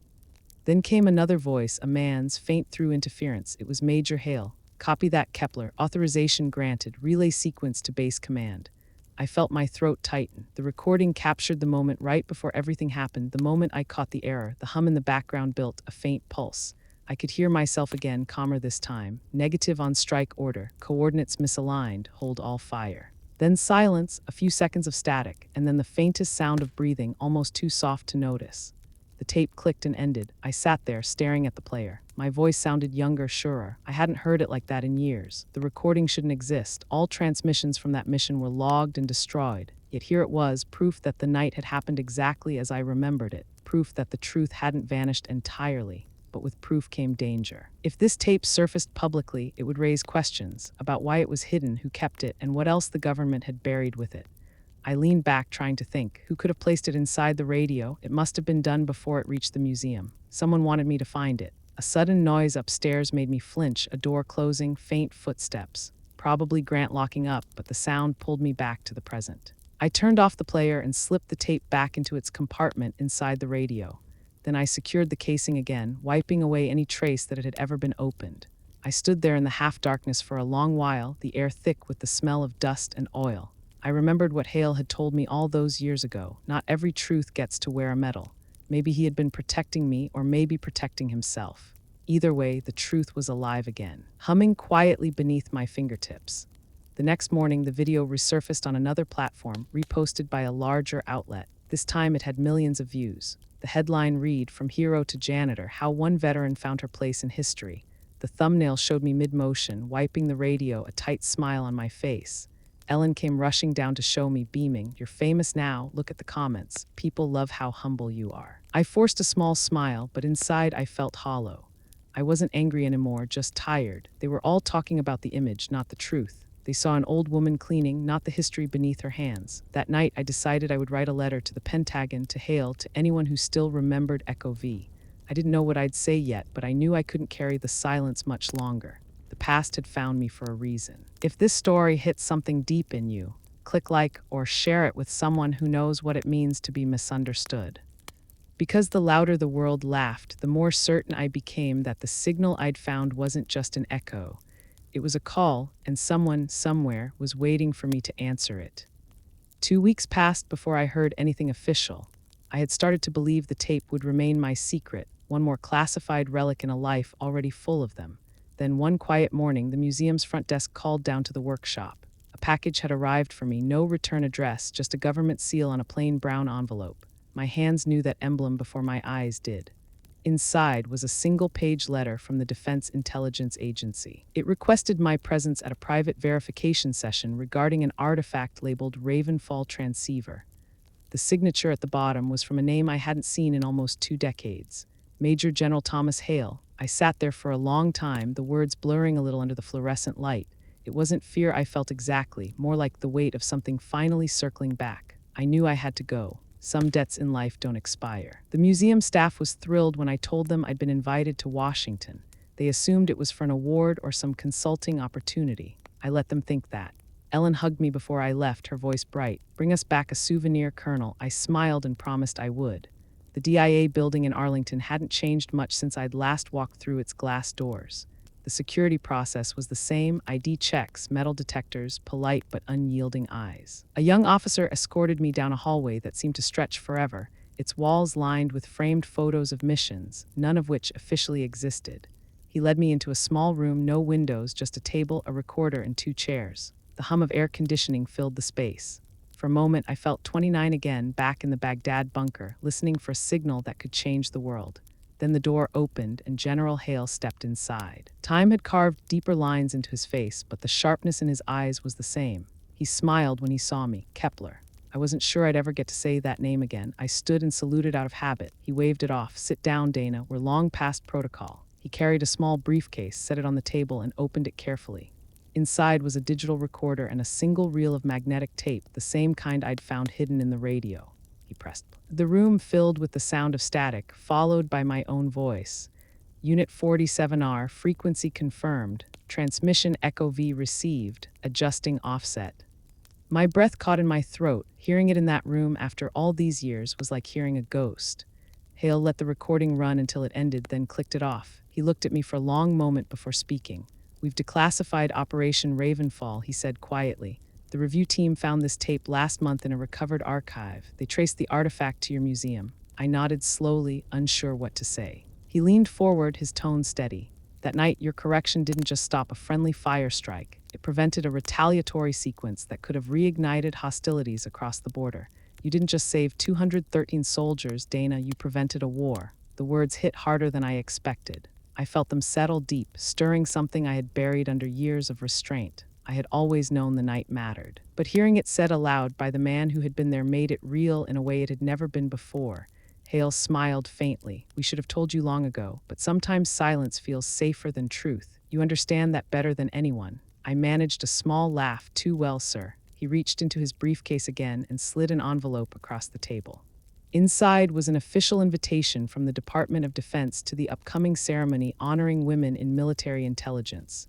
Then came another voice, a man's, faint through interference. It was Major Hale. Copy that, Kepler. Authorization granted. Relay sequence to base command. I felt my throat tighten. The recording captured the moment right before everything happened. The moment I caught the error, the hum in the background built a faint pulse. I could hear myself again, calmer this time. Negative on strike order. Coordinates misaligned. Hold all fire. Then silence, a few seconds of static, and then the faintest sound of breathing, almost too soft to notice. The tape clicked and ended. I sat there, staring at the player. My voice sounded younger, surer. I hadn't heard it like that in years. The recording shouldn't exist. All transmissions from that mission were logged and destroyed. Yet here it was, proof that the night had happened exactly as I remembered it. Proof that the truth hadn't vanished entirely. But with proof came danger. If this tape surfaced publicly, it would raise questions about why it was hidden, who kept it, and what else the government had buried with it. I leaned back, trying to think. Who could have placed it inside the radio? It must have been done before it reached the museum. Someone wanted me to find it. A sudden noise upstairs made me flinch, a door closing, faint footsteps. Probably Grant locking up, but the sound pulled me back to the present. I turned off the player and slipped the tape back into its compartment inside the radio. Then I secured the casing again, wiping away any trace that it had ever been opened. I stood there in the half-darkness for a long while, the air thick with the smell of dust and oil. I remembered what Hale had told me all those years ago. Not every truth gets to wear a medal. Maybe he had been protecting me, or maybe protecting himself. Either way, the truth was alive again, humming quietly beneath my fingertips. The next morning, the video resurfaced on another platform, reposted by a larger outlet. This time it had millions of views. The headline read, "From Hero to Janitor, How One Veteran Found Her Place in History." The thumbnail showed me mid-motion, wiping the radio, a tight smile on my face. Ellen came rushing down to show me, beaming. "You're famous now. Look at the comments. People love how humble you are." I forced a small smile, but inside I felt hollow. I wasn't angry anymore, just tired. They were all talking about the image, not the truth. They saw an old woman cleaning, not the history beneath her hands. That night, I decided I would write a letter to the Pentagon, to Hale, to anyone who still remembered Echo V. I didn't know what I'd say yet, but I knew I couldn't carry the silence much longer. The past had found me for a reason. If this story hits something deep in you, click like or share it with someone who knows what it means to be misunderstood. Because the louder the world laughed, the more certain I became that the signal I'd found wasn't just an echo. It was a call, and someone, somewhere, was waiting for me to answer it. 2 weeks passed before I heard anything official. I had started to believe the tape would remain my secret, one more classified relic in a life already full of them. Then one quiet morning, the museum's front desk called down to the workshop. A package had arrived for me, no return address, just a government seal on a plain brown envelope. My hands knew that emblem before my eyes did. Inside was a single-page letter from the Defense Intelligence Agency. It requested my presence at a private verification session regarding an artifact labeled Ravenfall Transceiver. The signature at the bottom was from a name I hadn't seen in almost 2 decades. Major General Thomas Hale. I sat there for a long time, the words blurring a little under the fluorescent light. It wasn't fear I felt exactly, more like the weight of something finally circling back. I knew I had to go. Some debts in life don't expire. The museum staff was thrilled when I told them I'd been invited to Washington. They assumed it was for an award or some consulting opportunity. I let them think that. Ellen hugged me before I left, her voice bright. "Bring us back a souvenir, Colonel." I smiled and promised I would. The DIA building in Arlington hadn't changed much since I'd last walked through its glass doors. The security process was the same: ID checks, metal detectors, polite but unyielding eyes. A young officer escorted me down a hallway that seemed to stretch forever, its walls lined with framed photos of missions, none of which officially existed. He led me into a small room, no windows, just a table, a recorder, and 2 chairs. The hum of air conditioning filled the space. For a moment, I felt 29 again, back in the Baghdad bunker, listening for a signal that could change the world. Then the door opened, and General Hale stepped inside. Time had carved deeper lines into his face, but the sharpness in his eyes was the same. He smiled when he saw me. "Kepler." I wasn't sure I'd ever get to say that name again. I stood and saluted out of habit. He waved it off. "Sit down, Dana. We're long past protocol." He carried a small briefcase, set it on the table, and opened it carefully. Inside was a digital recorder and a single reel of magnetic tape, the same kind I'd found hidden in the radio. He pressed. The room filled with the sound of static, followed by my own voice. "Unit 47R, frequency confirmed. Transmission Echo V received. Adjusting offset." My breath caught in my throat. Hearing it in that room after all these years was like hearing a ghost. Hale let the recording run until it ended, then clicked it off. He looked at me for a long moment before speaking. "We've declassified Operation Ravenfall," he said quietly. "The review team found this tape last month in a recovered archive. They traced the artifact to your museum." I nodded slowly, unsure what to say. He leaned forward, his tone steady. "That night, your correction didn't just stop a friendly fire strike. It prevented a retaliatory sequence that could have reignited hostilities across the border. You didn't just save 213 soldiers, Dana, you prevented a war." The words hit harder than I expected. I felt them settle deep, stirring something I had buried under years of restraint. I had always known the night mattered, but hearing it said aloud by the man who had been there made it real in a way it had never been before. Hale smiled faintly. "We should have told you long ago, but sometimes silence feels safer than truth. You understand that better than anyone." I managed a small laugh. "Too well, sir." He reached into his briefcase again and slid an envelope across the table. Inside was an official invitation from the Department of Defense to the upcoming ceremony honoring women in military intelligence.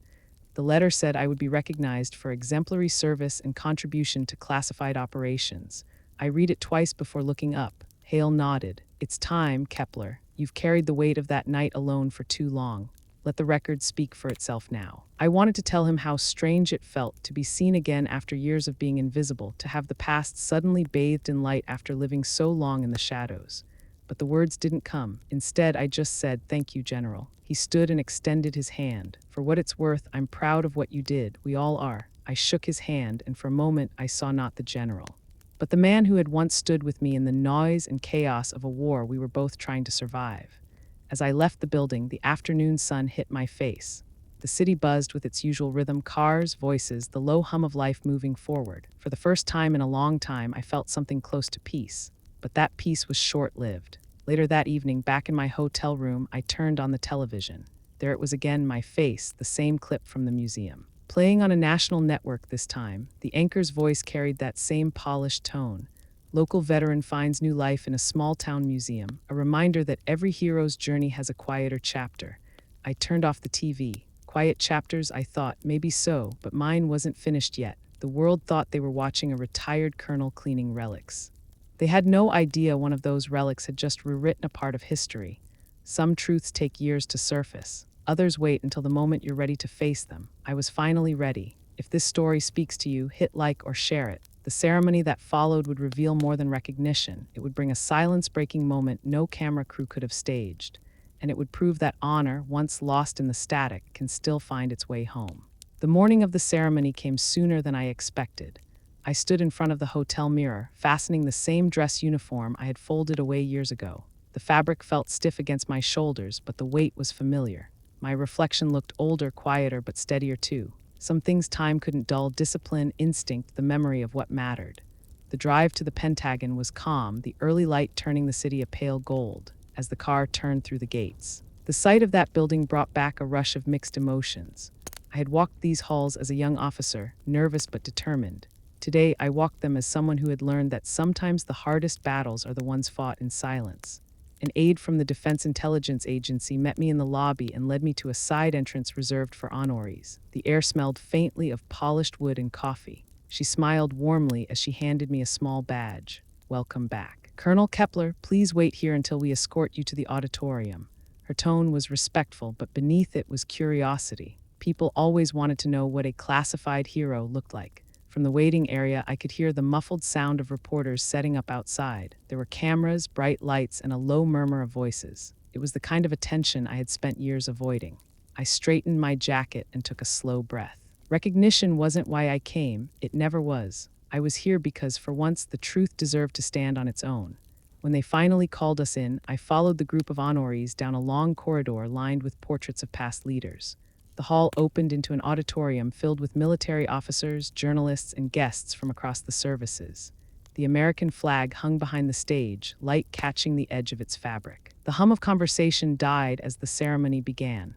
The letter said I would be recognized for exemplary service and contribution to classified operations. I read it twice before looking up. Hale nodded. "It's time, Kepler. You've carried the weight of that night alone for too long. Let the record speak for itself now." I wanted to tell him how strange it felt to be seen again after years of being invisible, to have the past suddenly bathed in light after living so long in the shadows. But the words didn't come. Instead, I just said, "Thank you, General." He stood and extended his hand. "For what it's worth, I'm proud of what you did. We all are." I shook his hand, and for a moment I saw not the general, but the man who had once stood with me in the noise and chaos of a war we were both trying to survive. As I left the building, the afternoon sun hit my face. The city buzzed with its usual rhythm, cars, voices, the low hum of life moving forward. For the first time in a long time, I felt something close to peace. But that peace was short-lived. Later that evening, back in my hotel room, I turned on the television. There it was again, my face, the same clip from the museum. Playing on a national network this time, the anchor's voice carried that same polished tone. Local veteran finds new life in a small-town museum, a reminder that every hero's journey has a quieter chapter. I turned off the TV. Quiet chapters, I thought, maybe so, but mine wasn't finished yet. The world thought they were watching a retired colonel cleaning relics. They had no idea one of those relics had just rewritten a part of history. Some truths take years to surface. Others wait until the moment you're ready to face them. I was finally ready. If this story speaks to you, hit like or share it. The ceremony that followed would reveal more than recognition. It would bring a silence-breaking moment no camera crew could have staged. And it would prove that honor, once lost in the static, can still find its way home. The morning of the ceremony came sooner than I expected. I stood in front of the hotel mirror, fastening the same dress uniform I had folded away years ago. The fabric felt stiff against my shoulders, but the weight was familiar. My reflection looked older, quieter, but steadier too. Some things time couldn't dull: discipline, instinct, the memory of what mattered. The drive to the Pentagon was calm, the early light turning the city a pale gold as the car turned through the gates. The sight of that building brought back a rush of mixed emotions. I had walked these halls as a young officer, nervous but determined. Today, I walked them as someone who had learned that sometimes the hardest battles are the ones fought in silence. An aide from the Defense Intelligence Agency met me in the lobby and led me to a side entrance reserved for honorees. The air smelled faintly of polished wood and coffee. She smiled warmly as she handed me a small badge. "Welcome back. Colonel Kepler, please wait here until we escort you to the auditorium." Her tone was respectful, but beneath it was curiosity. People always wanted to know what a classified hero looked like. From the waiting area, I could hear the muffled sound of reporters setting up outside. There were cameras, bright lights, and a low murmur of voices. It was the kind of attention I had spent years avoiding. I straightened my jacket and took a slow breath. Recognition wasn't why I came. It never was. I was here because, for once, the truth deserved to stand on its own. When they finally called us in, I followed the group of honorees down a long corridor lined with portraits of past leaders. The hall opened into an auditorium filled with military officers, journalists, and guests from across the services. The American flag hung behind the stage, light catching the edge of its fabric. The hum of conversation died as the ceremony began.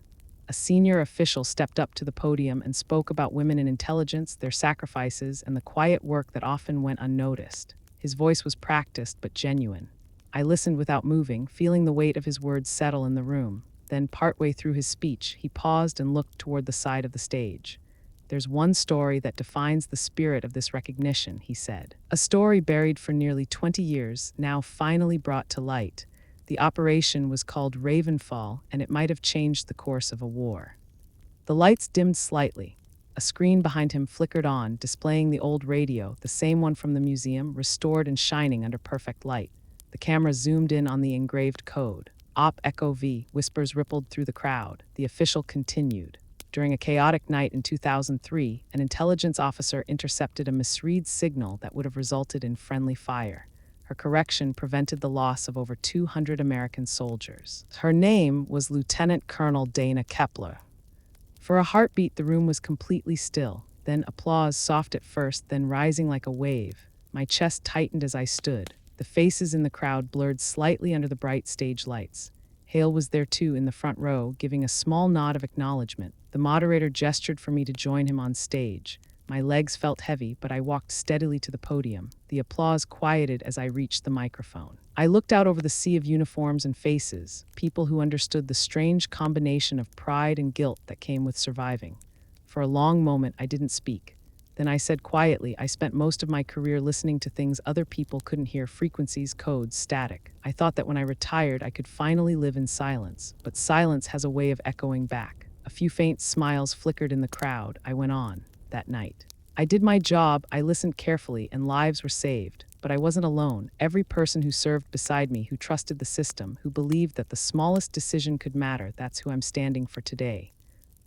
A senior official stepped up to the podium and spoke about women in intelligence, their sacrifices, and the quiet work that often went unnoticed. His voice was practiced but genuine. I listened without moving, feeling the weight of his words settle in the room. Then, partway through his speech, he paused and looked toward the side of the stage. "There's one story that defines the spirit of this recognition," he said. "A story buried for nearly 20 years, now finally brought to light. The operation was called Ravenfall, and it might have changed the course of a war. The lights dimmed slightly. A screen behind him flickered on, displaying the old radio, the same one from the museum, restored and shining under perfect light. The camera zoomed in on the engraved code. Op Echo V, whispers rippled through the crowd. The official continued. During a chaotic night in 2003, an intelligence officer intercepted a misread signal that would have resulted in friendly fire. Her correction prevented the loss of over 200 American soldiers. Her name was Lieutenant Colonel Dana Kepler. For a heartbeat, the room was completely still. Then applause, soft at first, then rising like a wave. My chest tightened as I stood. The faces in the crowd blurred slightly under the bright stage lights. Hale was there too, in the front row, giving a small nod of acknowledgement. The moderator gestured for me to join him on stage. My legs felt heavy, but I walked steadily to the podium. The applause quieted as I reached the microphone. I looked out over the sea of uniforms and faces, people who understood the strange combination of pride and guilt that came with surviving. For a long moment, I didn't speak. Then I said quietly, I spent most of my career listening to things other people couldn't hear, frequencies, codes, static. I thought that when I retired, I could finally live in silence. But silence has a way of echoing back. A few faint smiles flickered in the crowd. I went on. That night, I did my job, I listened carefully, and lives were saved. But I wasn't alone. Every person who served beside me, who trusted the system, who believed that the smallest decision could matter, that's who I'm standing for today.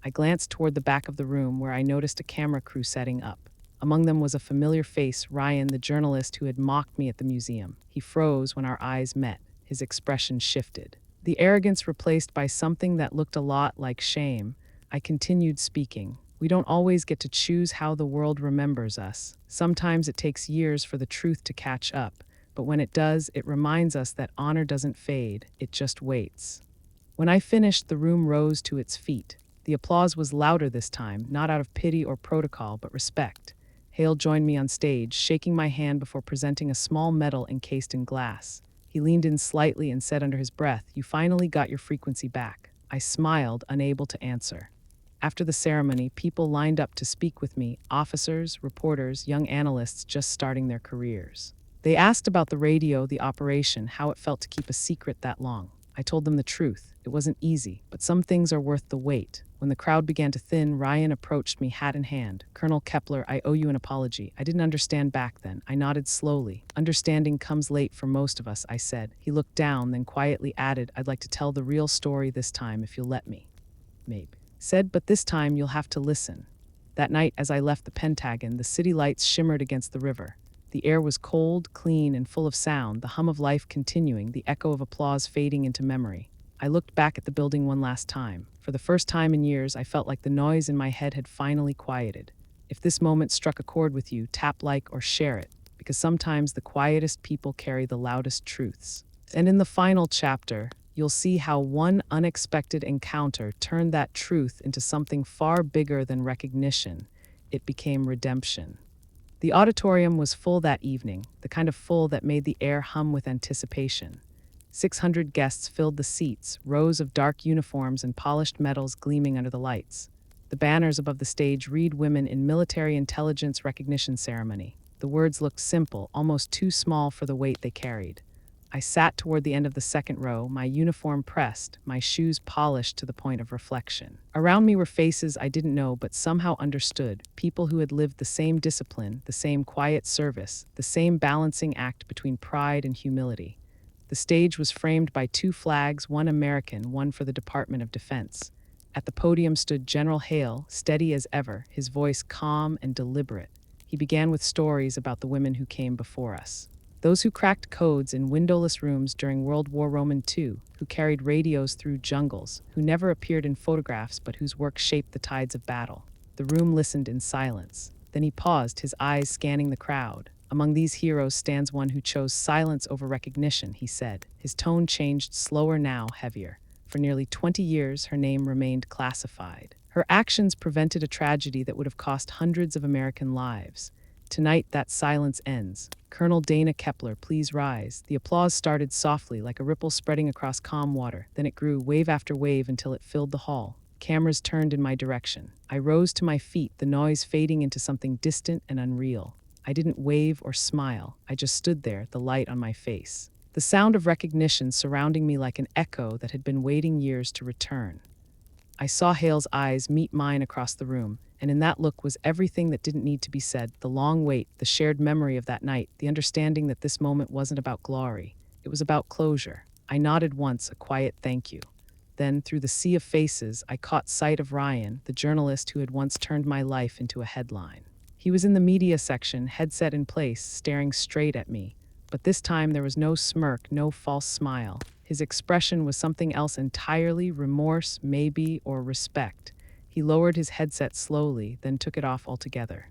I glanced toward the back of the room where I noticed a camera crew setting up. Among them was a familiar face, Ryan, the journalist who had mocked me at the museum. He froze when our eyes met. His expression shifted. The arrogance replaced by something that looked a lot like shame. I continued speaking. We don't always get to choose how the world remembers us. Sometimes it takes years for the truth to catch up, but when it does, it reminds us that honor doesn't fade, it just waits. When I finished, the room rose to its feet. The applause was louder this time, not out of pity or protocol, but respect. Hale joined me on stage, shaking my hand before presenting a small medal encased in glass. He leaned in slightly and said under his breath, "You finally got your frequency back." I smiled, unable to answer. After the ceremony, people lined up to speak with me, officers, reporters, young analysts just starting their careers. They asked about the radio, the operation, how it felt to keep a secret that long. I told them the truth. It wasn't easy, but some things are worth the wait. When the crowd began to thin, Ryan approached me, hat in hand. "Colonel Kepler, I owe you an apology. I didn't understand back then." I nodded slowly. "Understanding comes late for most of us," I said. He looked down, then quietly added, "I'd like to tell the real story this time, if you'll let me." "Maybe." Said, "But this time you'll have to listen." That night, as I left the Pentagon, the city lights shimmered against the river. The air was cold, clean, and full of sound, the hum of life continuing, the echo of applause fading into memory. I looked back at the building one last time. For the first time in years, I felt like the noise in my head had finally quieted. If this moment struck a chord with you, tap like or share it, because sometimes the quietest people carry the loudest truths. And in the final chapter, you'll see how one unexpected encounter turned that truth into something far bigger than recognition. It became redemption. The auditorium was full that evening, the kind of full that made the air hum with anticipation. 600 guests filled the seats, rows of dark uniforms and polished metals gleaming under the lights. The banners above the stage read "Women in Military Intelligence Recognition Ceremony." The words looked simple, almost too small for the weight they carried. I sat toward the end of the second row, my uniform pressed, my shoes polished to the point of reflection. Around me were faces I didn't know but somehow understood, people who had lived the same discipline, the same quiet service, the same balancing act between pride and humility. The stage was framed by two flags, one American, one for the Department of Defense. At the podium stood General Hale, steady as ever, his voice calm and deliberate. He began with stories about the women who came before us. Those who cracked codes in windowless rooms during World War II, who carried radios through jungles, who never appeared in photographs but whose work shaped the tides of battle. The room listened in silence. Then he paused, his eyes scanning the crowd. "Among these heroes stands one who chose silence over recognition," he said. His tone changed, slower now, heavier. For nearly 20 years, her name remained classified. Her actions prevented a tragedy that would have cost hundreds of American lives. Tonight, that silence ends. "Colonel Dana Kepler, please rise." The applause started softly, like a ripple spreading across calm water. Then it grew, wave after wave, until it filled the hall. Cameras turned in my direction. I rose to my feet, the noise fading into something distant and unreal. I didn't wave or smile. I just stood there, the light on my face. the sound of recognition surrounding me like an echo that had been waiting years to return. I saw Hale's eyes meet mine across the room, and in that look was everything that didn't need to be said: the long wait, the shared memory of that night, the understanding that this moment wasn't about glory. It was about closure. I nodded once, a quiet thank you. Then, through the sea of faces, I caught sight of Ryan, the journalist who had once turned my life into a headline. He was in the media section, headset in place, staring straight at me. But this time there was no smirk, no false smile. His expression was something else entirely: remorse, maybe, or respect. He lowered his headset slowly, then took it off altogether.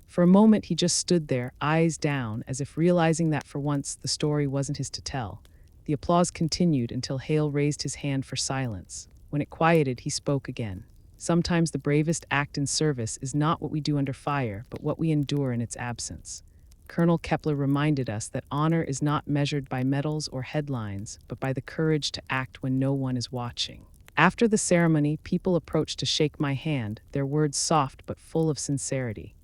For a moment he just stood there, eyes down, as if realizing that for once the story wasn't his to tell. The applause continued until Hale raised his hand for silence. When it quieted, he spoke again. Sometimes the bravest act in service is not what we do under fire, but what we endure in its absence. Colonel Kepler reminded us that honor is not measured by medals or headlines, but by the courage to act when no one is watching. After the ceremony, people approached to shake my hand, their words soft but full of sincerity.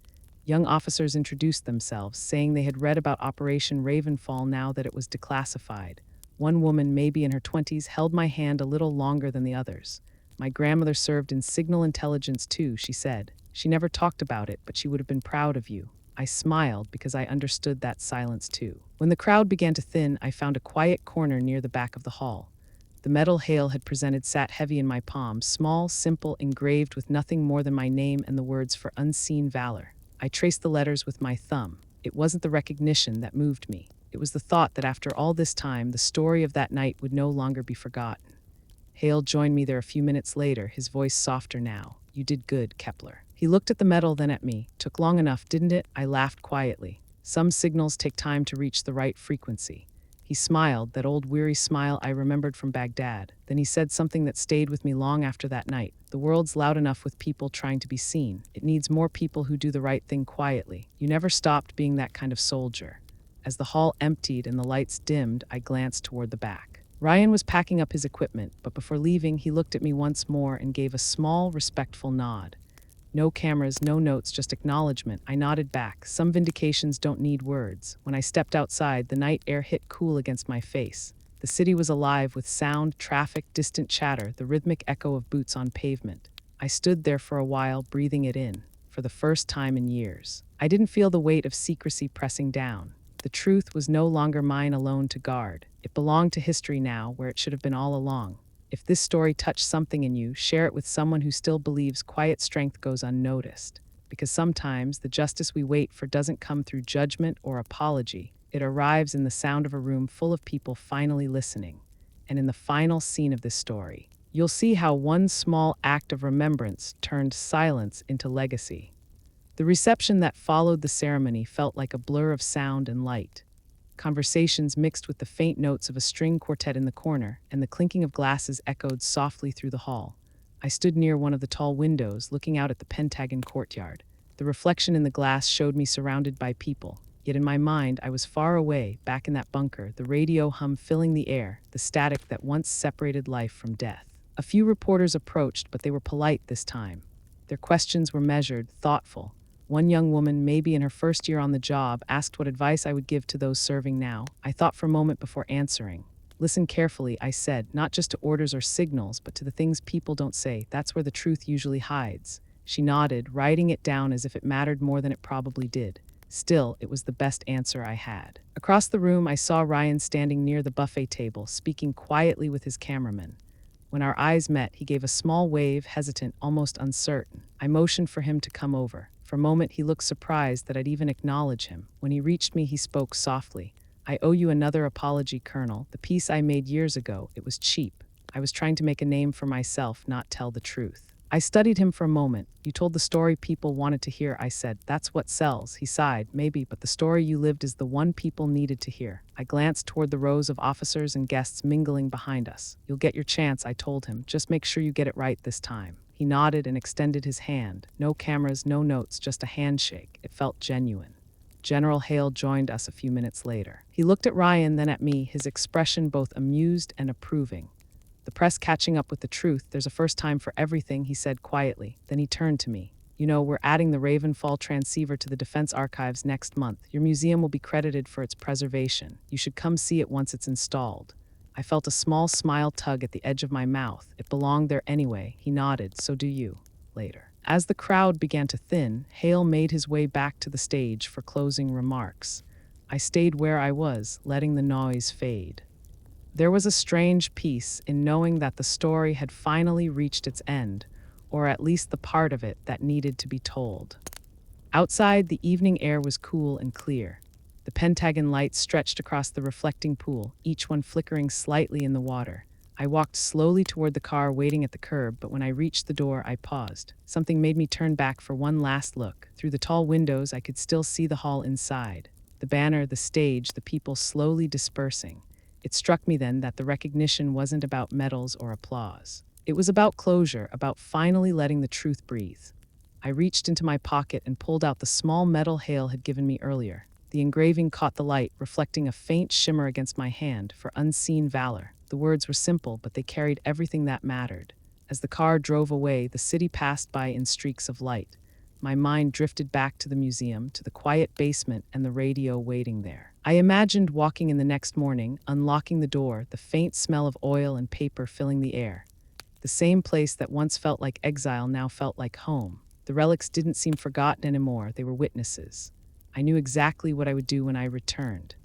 Young officers introduced themselves, saying they had read about Operation Ravenfall now that it was declassified. One woman, maybe in her 20s, held my hand a little longer than the others. My grandmother served in signal intelligence too, she said. She never talked about it, but she would have been proud of you. I smiled because I understood that silence too. When the crowd began to thin, I found a quiet corner near the back of the hall. The medal Hale had presented sat heavy in my palm, small, simple, engraved with nothing more than my name and the words "for unseen valor." I traced the letters with my thumb. It wasn't the recognition that moved me. It was the thought that after all this time, the story of that night would no longer be forgotten. Hale joined me there a few minutes later, his voice softer now. "You did good, Kepler." He looked at the medal, then at me. "Took long enough, didn't it?" I laughed quietly. Some signals take time to reach the right frequency. He smiled, that old weary smile I remembered from Baghdad. Then he said something that stayed with me long after that night. "The world's loud enough with people trying to be seen. It needs more people who do the right thing quietly. You never stopped being that kind of soldier." As the hall emptied and the lights dimmed, I glanced toward the back. Ryan was packing up his equipment, but before leaving, he looked at me once more and gave a small, respectful nod. No cameras, no notes, just acknowledgement. I nodded back. Some vindications don't need words. When I stepped outside, the night air hit cool against my face. The city was alive with sound, traffic, distant chatter, the rhythmic echo of boots on pavement. I stood there for a while, breathing it in, for the first time in years. I didn't feel the weight of secrecy pressing down. The truth was no longer mine alone to guard. It belonged to history now, where it should have been all along. If this story touched something in you, share it with someone who still believes quiet strength goes unnoticed. Because sometimes the justice we wait for doesn't come through judgment or apology. It arrives in the sound of a room full of people finally listening. And in the final scene of this story, you'll see how one small act of remembrance turned silence into legacy. The reception that followed the ceremony felt like a blur of sound and light. Conversations mixed with the faint notes of a string quartet in the corner, and the clinking of glasses echoed softly through the hall. I stood near one of the tall windows, looking out at the Pentagon courtyard. The reflection in the glass showed me surrounded by people. Yet in my mind, I was far away, back in that bunker, the radio hum filling the air, the static that once separated life from death. A few reporters approached, but they were polite this time. Their questions were measured, thoughtful. One young woman, maybe in her first year on the job, asked what advice I would give to those serving now. I thought for a moment before answering. "Listen carefully," I said, "not just to orders or signals, but to the things people don't say. That's where the truth usually hides." She nodded, writing it down as if it mattered more than it probably did. Still, it was the best answer I had. Across the room, I saw Ryan standing near the buffet table, speaking quietly with his cameraman. When our eyes met, he gave a small wave, hesitant, almost uncertain. I motioned for him to come over. For a moment, he looked surprised that I'd even acknowledge him. When he reached me, he spoke softly. "I owe you another apology, Colonel. The piece I made years ago, it was cheap. I was trying to make a name for myself, not tell the truth." I studied him for a moment. "You told the story people wanted to hear," I said. "That's what sells." He sighed. "Maybe, but the story you lived is the one people needed to hear." I glanced toward the rows of officers and guests mingling behind us. "You'll get your chance," I told him. "Just make sure you get it right this time." He nodded and extended his hand. No cameras, no notes, just a handshake. It felt genuine. General Hale joined us a few minutes later. He looked at Ryan, then at me, his expression both amused and approving. "The press catching up with the truth. There's a first time for everything," he said quietly. Then he turned to me. We're adding the Ravenfall transceiver to the Defense Archives next month. Your museum will be credited for its preservation. You should come see it once it's installed." I felt a small smile tug at the edge of my mouth. It belonged there anyway. He nodded. "So do you." Later. As the crowd began to thin, Hale made his way back to the stage for closing remarks. I stayed where I was, letting the noise fade. There was a strange peace in knowing that the story had finally reached its end, or at least the part of it that needed to be told. Outside, the evening air was cool and clear. The pentagon lights stretched across the reflecting pool, each one flickering slightly in the water. I walked slowly toward the car, waiting at the curb, but when I reached the door, I paused. Something made me turn back for one last look. Through the tall windows, I could still see the hall inside. The banner, the stage, the people slowly dispersing. It struck me then that the recognition wasn't about medals or applause. It was about closure, about finally letting the truth breathe. I reached into my pocket and pulled out the small medal Hale had given me earlier. The engraving caught the light, reflecting a faint shimmer against my hand, "For unseen valor." The words were simple, but they carried everything that mattered. As the car drove away, the city passed by in streaks of light. My mind drifted back to the museum, to the quiet basement and the radio waiting there. I imagined walking in the next morning, unlocking the door, the faint smell of oil and paper filling the air. The same place that once felt like exile now felt like home. The relics didn't seem forgotten anymore, they were witnesses. I knew exactly what I would do when I returned.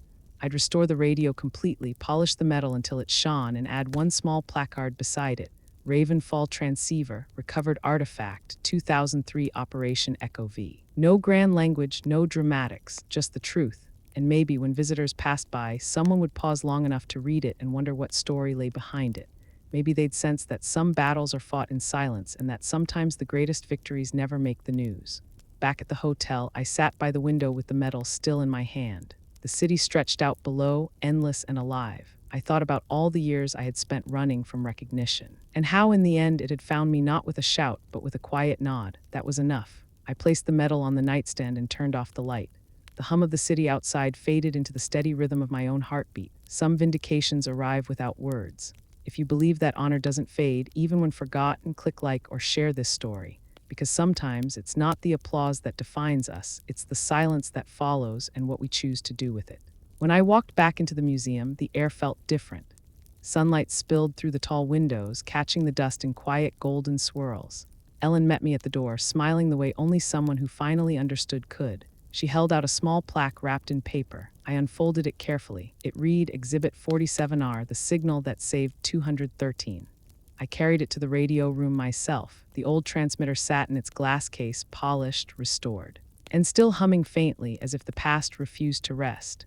I'd restore the radio completely, polish the metal until it shone, and add one small placard beside it. Ravenfall transceiver, recovered artifact, 2003 Operation Echo V. No grand language, no dramatics, just the truth. And maybe when visitors passed by, someone would pause long enough to read it and wonder what story lay behind it. Maybe they'd sense that some battles are fought in silence and that sometimes the greatest victories never make the news. Back at the hotel, I sat by the window with the medal still in my hand. The city stretched out below, endless and alive. I thought about all the years I had spent running from recognition, and how in the end it had found me not with a shout, but with a quiet nod. That was enough. I placed the medal on the nightstand and turned off the light. The hum of the city outside faded into the steady rhythm of my own heartbeat. Some vindications arrive without words. If you believe that honor doesn't fade, even when forgotten, click like or share this story. Because sometimes it's not the applause that defines us, it's the silence that follows and what we choose to do with it. When I walked back into the museum, the air felt different. Sunlight spilled through the tall windows, catching the dust in quiet golden swirls. Ellen met me at the door, smiling the way only someone who finally understood could. She held out a small plaque wrapped in paper. I unfolded it carefully. It read Exhibit 47R, the signal that saved 213. I carried it to the radio room myself. The old transmitter sat in its glass case, polished, restored, and still humming faintly as if the past refused to rest.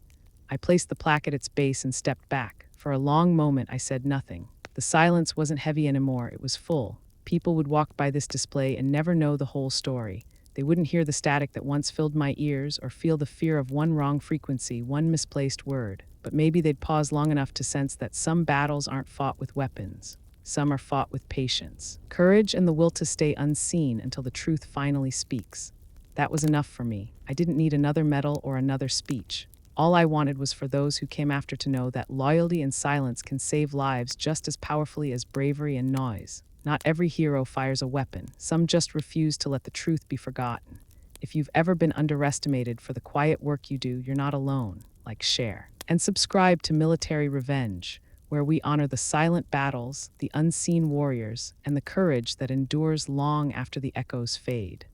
I placed the plaque at its base and stepped back. For a long moment, I said nothing. The silence wasn't heavy anymore, it was full. People would walk by this display and never know the whole story. They wouldn't hear the static that once filled my ears or feel the fear of one wrong frequency, one misplaced word. But maybe they'd pause long enough to sense that some battles aren't fought with weapons. Some are fought with patience, courage, and the will to stay unseen until the truth finally speaks. That was enough for me. I didn't need another medal or another speech. All I wanted was for those who came after to know that loyalty and silence can save lives just as powerfully as bravery and noise. Not every hero fires a weapon. Some just refuse to let the truth be forgotten. If you've ever been underestimated for the quiet work you do, you're not alone. Like, share. And subscribe to Military Revenge, where we honor the silent battles, the unseen warriors, and the courage that endures long after the echoes fade.